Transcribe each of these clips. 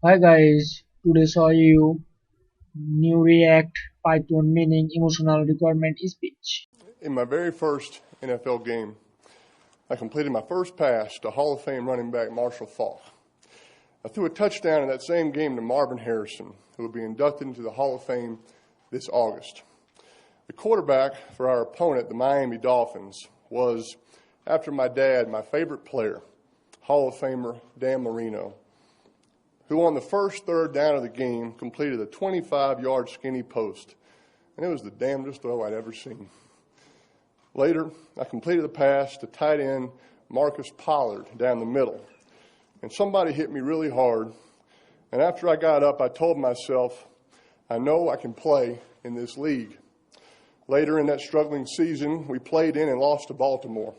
Hi guys, today saw you new React Python meaning emotional requirement speech. In my very first NFL game, I completed my first pass to Hall of Fame running back Marshall Faulk. I threw a touchdown in that same game to Marvin Harrison, who will be inducted into the Hall of Fame this August. The quarterback for our opponent, the Miami Dolphins, was, after my dad, my favorite player, Hall of Famer Dan Marino, who on the first third down of the game completed a 25-yard skinny post. And it was the damnedest throw I'd ever seen. Later, I completed a pass to tight end Marcus Pollard down the middle. And somebody hit me really hard. And after I got up, I told myself, I know I can play in this league. Later in that struggling season, we played in and lost to Baltimore.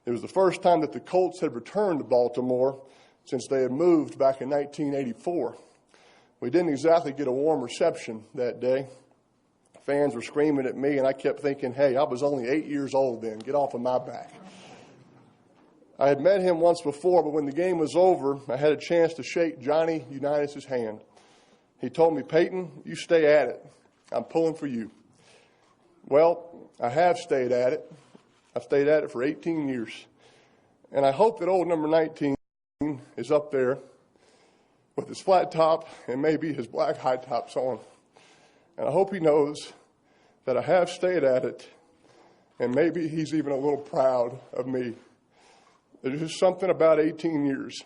It was the first time that the Colts had returned to Baltimore since they had moved back in 1984. We didn't exactly get a warm reception that day. Fans were screaming at me, and I kept thinking, hey, I was only 8 years old then. Get off of my back. I had met him once before, but when the game was over, I had a chance to shake Johnny Unitas' hand. He told me, Peyton, you stay at it. I'm pulling for you. Well, I have stayed at it. I've stayed at it for 18 years. And I hope that old number 19 is up there with his flat top and maybe his black high tops on. And I hope he knows that I have stayed at it, and maybe he's even a little proud of me. There's just something about 18 years.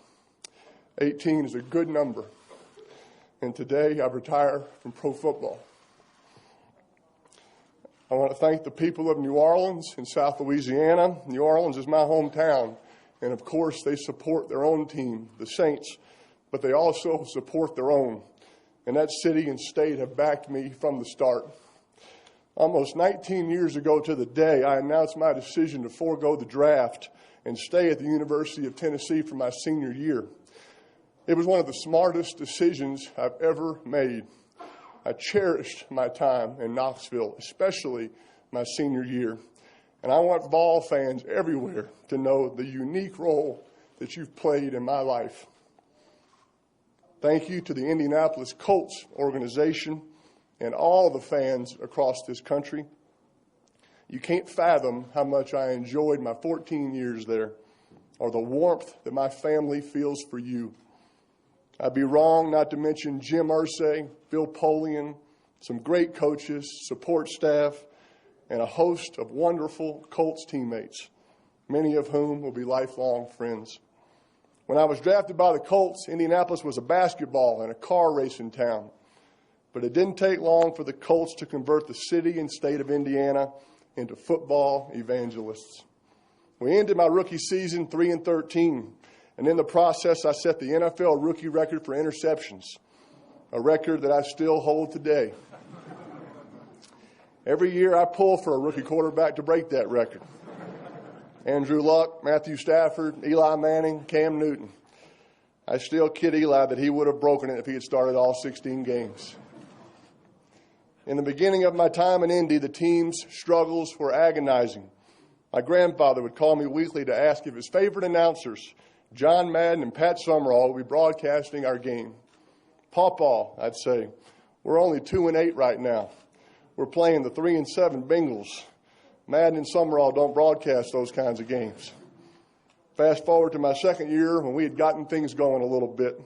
18 is a good number. And today I retire from pro football. I want to thank the people of New Orleans in South Louisiana. New Orleans is my hometown. And, of course, they support their own team, the Saints, but they also support their own. And that city and state have backed me from the start. Almost 19 years ago to the day, I announced my decision to forego the draft and stay at the University of Tennessee for my senior year. It was one of the smartest decisions I've ever made. I cherished my time in Knoxville, especially my senior year. And I want ball fans everywhere to know the unique role that you've played in my life. Thank you to the Indianapolis Colts organization and all the fans across this country. You can't fathom how much I enjoyed my 14 years there, or the warmth that my family feels for you. I'd be wrong not to mention Jim Irsay, Bill Polian, some great coaches, support staff, and a host of wonderful Colts teammates, many of whom will be lifelong friends. When I was drafted by the Colts, Indianapolis was a basketball and a car racing town. But it didn't take long for the Colts to convert the city and state of Indiana into football evangelists. We ended my rookie season 3-13, and in the process, I set the NFL rookie record for interceptions, a record that I still hold today. Every year I pull for a rookie quarterback to break that record. Andrew Luck, Matthew Stafford, Eli Manning, Cam Newton. I still kid Eli that he would have broken it if he had started all 16 games. In the beginning of my time in Indy, the team's struggles were agonizing. My grandfather would call me weekly to ask if his favorite announcers, John Madden and Pat Summerall, would be broadcasting our game. Pawpaw, I'd say, we're only 2-8 right now. We're playing the 3-7 Bengals. Madden and Summerall don't broadcast those kinds of games. Fast forward to my second year when we had gotten things going a little bit.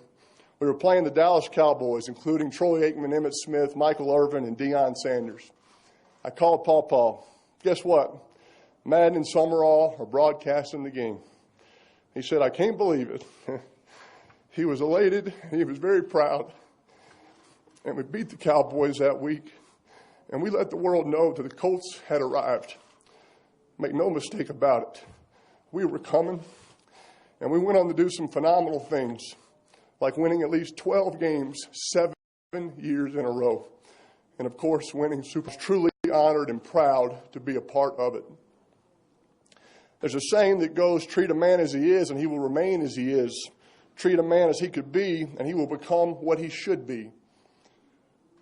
We were playing the Dallas Cowboys, including Troy Aikman, Emmitt Smith, Michael Irvin, and Deion Sanders. I called Pawpaw. Guess what? Madden and Summerall are broadcasting the game. He said, I can't believe it. He was elated. He was very proud. And we beat the Cowboys that week. And we let the world know that the Colts had arrived. Make no mistake about it. We were coming. And we went on to do some phenomenal things, like winning at least 12 games 7 years in a row. And, of course, winning Super Bowl. Truly honored and proud to be a part of it. There's a saying that goes, treat a man as he is, and he will remain as he is. Treat a man as he could be, and he will become what he should be.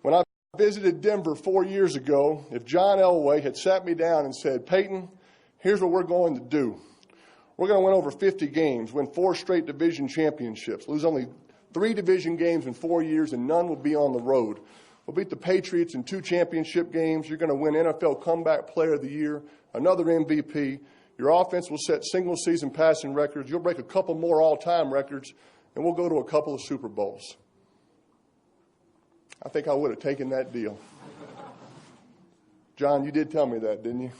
When I visited Denver 4 years ago, if John Elway had sat me down and said, Peyton, here's what we're going to do. We're going to win over 50 games, win 4 straight division championships, lose only 3 division games in 4 years, and none will be on the road. We'll beat the Patriots in 2 championship games. You're going to win NFL Comeback Player of the Year, another MVP. Your offense will set single-season passing records. You'll break a couple more all-time records, and we'll go to a couple of Super Bowls. I think I would have taken that deal. John, you did tell me that, didn't you?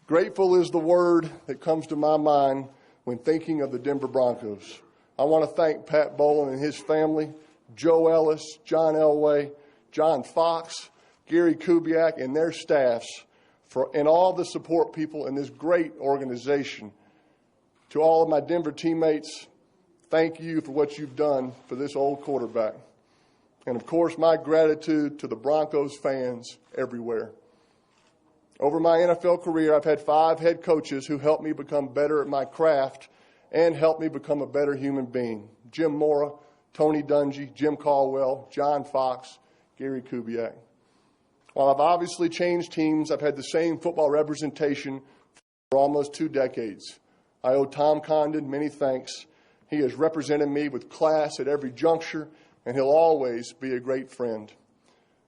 Grateful is the word that comes to my mind when thinking of the Denver Broncos. I want to thank Pat Bowlen and his family, Joe Ellis, John Elway, John Fox, Gary Kubiak, and their staffs, and all the support people in this great organization. To all of my Denver teammates, thank you for what you've done for this old quarterback. And, of course, my gratitude to the Broncos fans everywhere. Over my NFL career, I've had 5 head coaches who helped me become better at my craft and helped me become a better human being. Jim Mora, Tony Dungy, Jim Caldwell, John Fox, Gary Kubiak. While I've obviously changed teams, I've had the same football representation for almost 2 decades. I owe Tom Condon many thanks. He has represented me with class at every juncture, and he'll always be a great friend.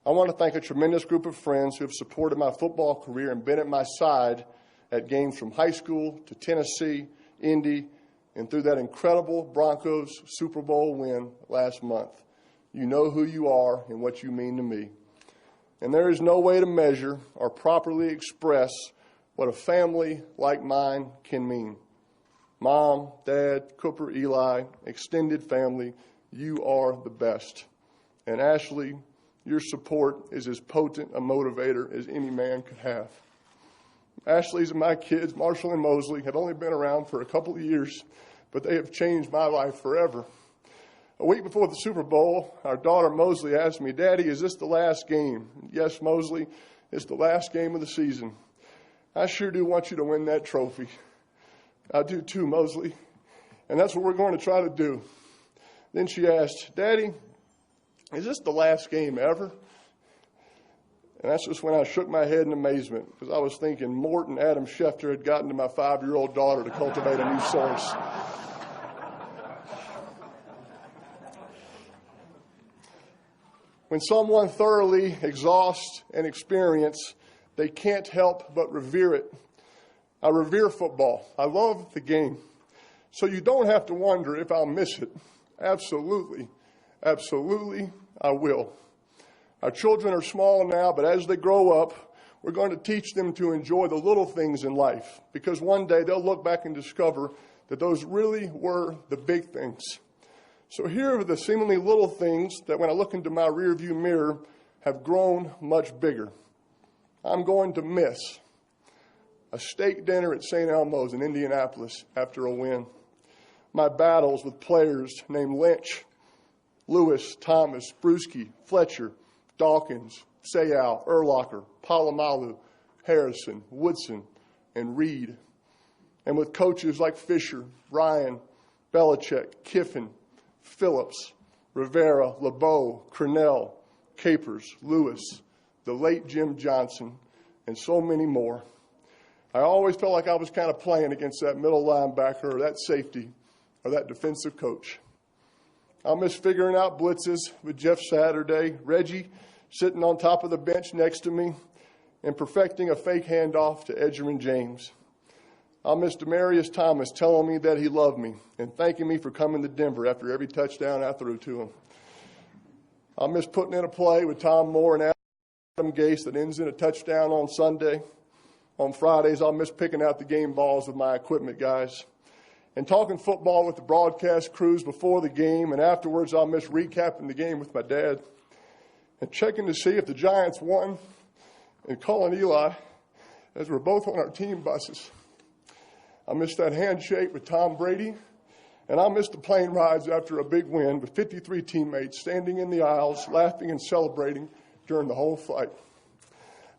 I want to thank a tremendous group of friends who have supported my football career and been at my side at games from high school to Tennessee, Indy, and through that incredible Broncos Super Bowl win last month. You know who you are and what you mean to me. And there is no way to measure or properly express what a family like mine can mean. Mom, Dad, Cooper, Eli, extended family, you are the best. And Ashley, your support is as potent a motivator as any man could have. Ashley's and my kids, Marshall and Mosley, have only been around for a couple of years, but they have changed my life forever. A week before the Super Bowl, our daughter Mosley asked me, "Daddy, is this the last game?" "Yes, Mosley, it's the last game of the season." "I sure do want you to win that trophy." "I do too, Mosley, and that's what we're going to try to do." Then she asked, "Daddy, is this the last game ever?" And that's just when I shook my head in amazement, because I was thinking Mort and Adam Schefter had gotten to my 5-year-old daughter to cultivate a new source. When someone thoroughly exhausts an experience, they can't help but revere it. I revere football. I love the game. So you don't have to wonder if I'll miss it. Absolutely, absolutely, I will. Our children are small now, but as they grow up, we're going to teach them to enjoy the little things in life, because one day they'll look back and discover that those really were the big things. So here are the seemingly little things that when I look into my rearview mirror have grown much bigger. I'm going to miss a steak dinner at St. Elmo's in Indianapolis after a win. My battles with players named Lynch, Lewis, Thomas, Bruschi, Fletcher, Dawkins, Sayal, Urlacher, Palomalu, Harrison, Woodson, and Reed. And with coaches like Fisher, Ryan, Belichick, Kiffin, Phillips, Rivera, LeBeau, Cornell, Capers, Lewis, the late Jim Johnson, and so many more. I always felt like I was kind of playing against that middle linebacker or that safety or that defensive coach. I'll miss figuring out blitzes with Jeff Saturday, Reggie sitting on top of the bench next to me, and perfecting a fake handoff to Edgerrin James. I'll miss Demaryius Thomas telling me that he loved me and thanking me for coming to Denver after every touchdown I threw to him. I'll miss putting in a play with Tom Moore and Adam Gase that ends in a touchdown on Sunday. On Fridays, I'll miss picking out the game balls with my equipment guys. And talking football with the broadcast crews before the game, and afterwards I'll miss recapping the game with my dad and checking to see if the Giants won and calling Eli as we're both on our team buses. I miss that handshake with Tom Brady, and I miss the plane rides after a big win with 53 teammates standing in the aisles, laughing and celebrating during the whole flight.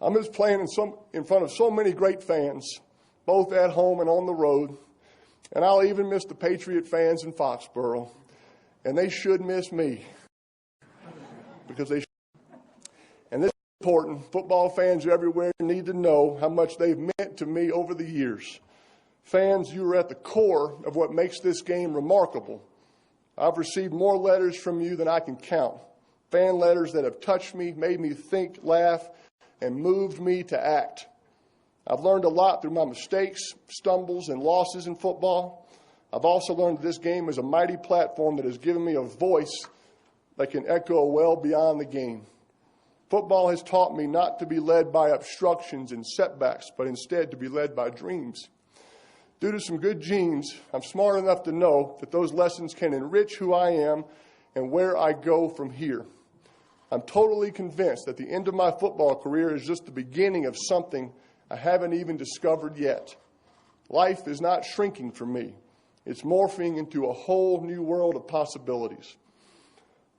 I miss playing in front of so many great fans, both at home and on the road, and I'll even miss the Patriot fans in Foxborough, and they should miss me because they should. And this is important. Football fans everywhere need to know how much they've meant to me over the years. Fans, you are at the core of what makes this game remarkable. I've received more letters from you than I can count. Fan letters that have touched me, made me think, laugh, and moved me to act. I've learned a lot through my mistakes, stumbles, and losses in football. I've also learned that this game is a mighty platform that has given me a voice that can echo well beyond the game. Football has taught me not to be led by obstructions and setbacks, but instead to be led by dreams. Due to some good genes, I'm smart enough to know that those lessons can enrich who I am and where I go from here. I'm totally convinced that the end of my football career is just the beginning of something I haven't even discovered yet. Life is not shrinking for me. It's morphing into a whole new world of possibilities.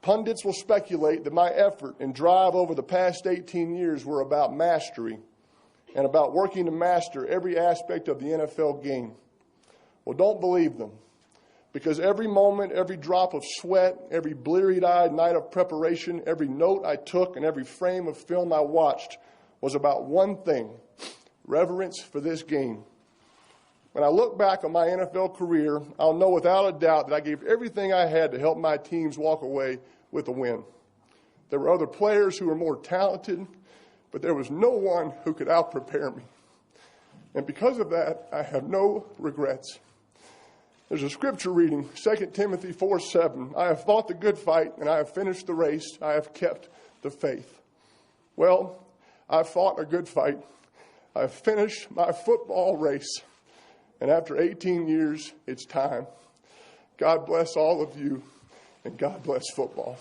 Pundits will speculate that my effort and drive over the past 18 years were about mastery and about working to master every aspect of the NFL game. Well, don't believe them, because every moment, every drop of sweat, every bleary-eyed night of preparation, every note I took, and every frame of film I watched was about one thing: reverence for this game. When I look back on my NFL career, I'll know without a doubt that I gave everything I had to help my teams walk away with a win. There were other players who were more talented, but there was no one who could out-prepare me. And because of that, I have no regrets. There's a scripture reading, 2 Timothy 4:7. I have fought the good fight, and I have finished the race. I have kept the faith. Well, I've fought a good fight. I've finished my football race. And after 18 years, it's time. God bless all of you, and God bless football.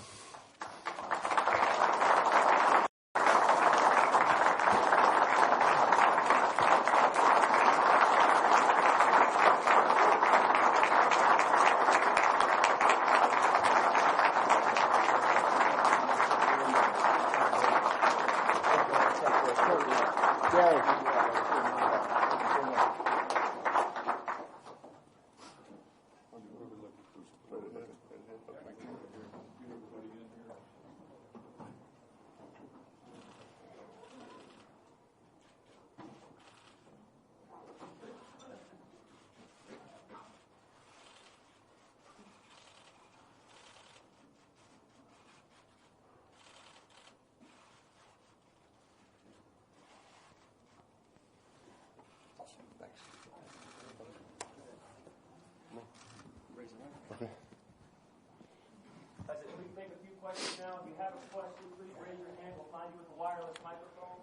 We can take a few questions now. If you have a question, please raise your hand. We'll find you with a wireless microphone.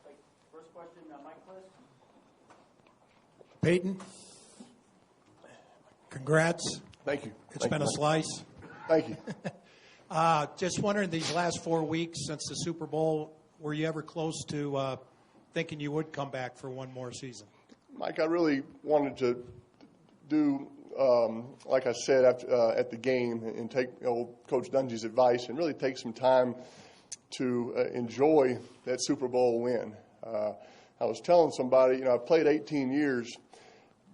Like, first question, Mike, please. Peyton, congrats. Thank you. It's been a slice. Thank you. Just wondering, these last 4 weeks since the Super Bowl, were you ever close to thinking you would come back for one more season? Mike, I really wanted to do, like I said at the game, and take Coach Dungy's advice and really take some time to enjoy that Super Bowl win. I was telling somebody, I played 18 years,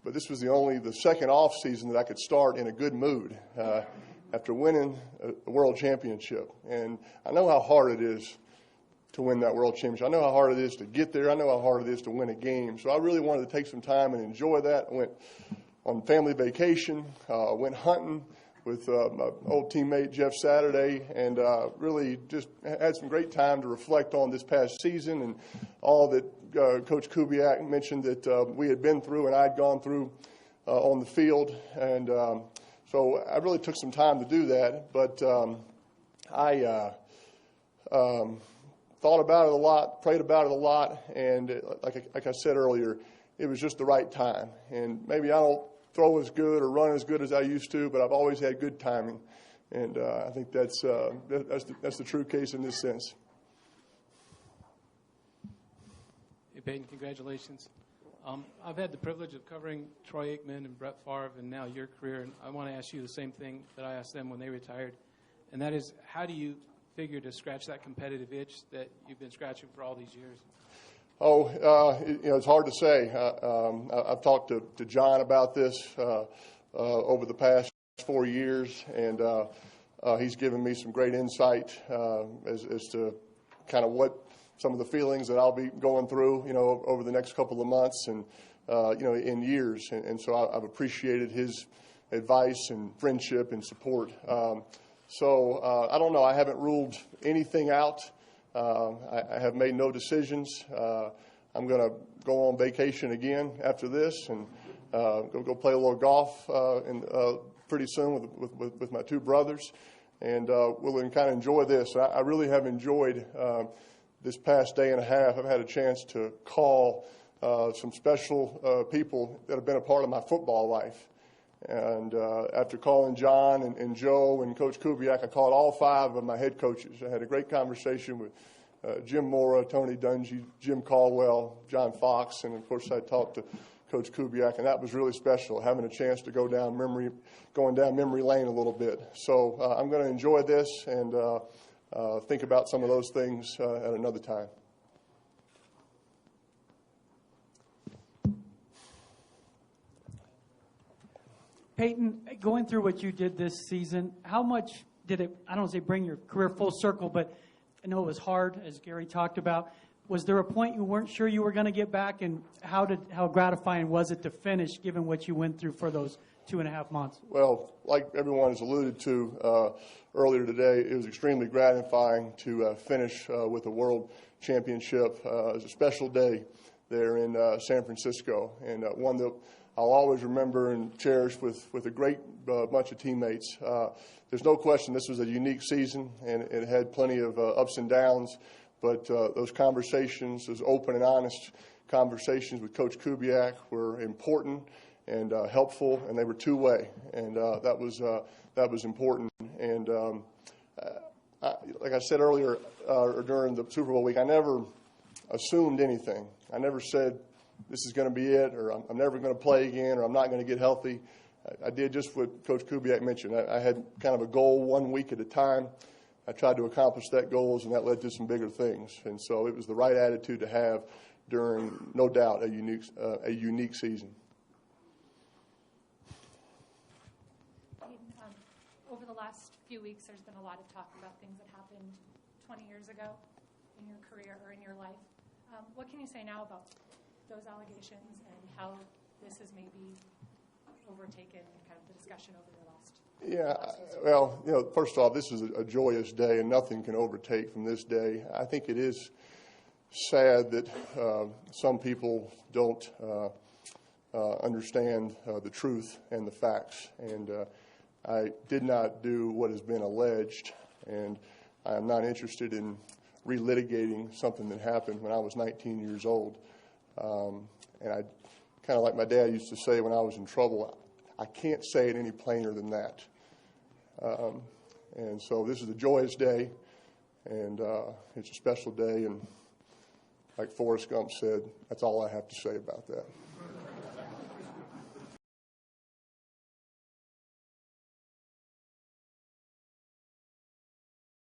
but this was the second off season that I could start in a good mood after winning a world championship. And I know how hard it is to win that world championship. I know how hard it is to get there. I know how hard it is to win a game. So I really wanted to take some time and enjoy that. I went on family vacation, went hunting with my old teammate Jeff Saturday, and really just had some great time to reflect on this past season and all that Coach Kubiak mentioned that we had been through and I'd gone through on the field. And so I really took some time to do that. But I thought about it a lot, prayed about it a lot, and like I said earlier, it was just the right time. And maybe I don't throw as good or run as good as I used to, but I've always had good timing. And I think that's the true case in this sense. Hey, Peyton, congratulations. I've had the privilege of covering Troy Aikman and Brett Favre and now your career, and I want to ask you the same thing that I asked them when they retired, and that is, how do you figure to scratch that competitive itch that you've been scratching for all these years? It's hard to say. I've talked to John about this over the past 4 years, and he's given me some great insight as to kind of what some of the feelings that I'll be going through, over the next couple of months and, in years. And so I've appreciated his advice and friendship and support. So I don't know. I haven't ruled anything out. I have made no decisions. I'm going to go on vacation again after this and go play a little golf pretty soon with my two brothers. And we'll kind of enjoy this. I really have enjoyed this past day and a half. I've had a chance to call some special people that have been a part of my football life. And after calling John and Joe and Coach Kubiak, I called all 5 of my head coaches. I had a great conversation with Jim Mora, Tony Dungy, Jim Caldwell, John Fox, and of course I talked to Coach Kubiak, and that was really special, having a chance to going down memory lane a little bit. So I'm going to enjoy this and think about some of those things at another time. Peyton, going through what you did this season, how much did it, I don't want to say bring your career full circle, but I know it was hard, as Gary talked about. Was there a point you weren't sure you were going to get back, and how gratifying was it to finish, given what you went through for those 2.5 months? Well, like everyone has alluded to earlier today, it was extremely gratifying to finish with a world championship. It was a special day there in San Francisco, and one that I'll always remember and cherish with a great bunch of teammates. There's no question this was a unique season, and it had plenty of ups and downs, but those conversations, those open and honest conversations with Coach Kubiak were important and helpful, and they were two-way, and that was important. And like I said earlier during the Super Bowl week, I never assumed anything. I never said this is going to be it, or I'm never going to play again, or I'm not going to get healthy. I did just what Coach Kubiak mentioned. I had kind of a goal 1 week at a time. I tried to accomplish that goals, and that led to some bigger things. And so it was the right attitude to have during, no doubt, a unique season. Over the last few weeks, there's been a lot of talk about things that happened 20 years ago in your career or in your life. What can you say now about those allegations and how this has maybe overtaken kind of the discussion over the last? Yeah, well, first off, this is a joyous day, and nothing can overtake from this day. I think it is sad that some people don't understand the truth and the facts. And I did not do what has been alleged, and I am not interested in relitigating something that happened when I was 19 years old. And I kind of like my dad used to say when I was in trouble, I can't say it any plainer than that. And so this is a joyous day, and it's a special day, and like Forrest Gump said, that's all I have to say about that.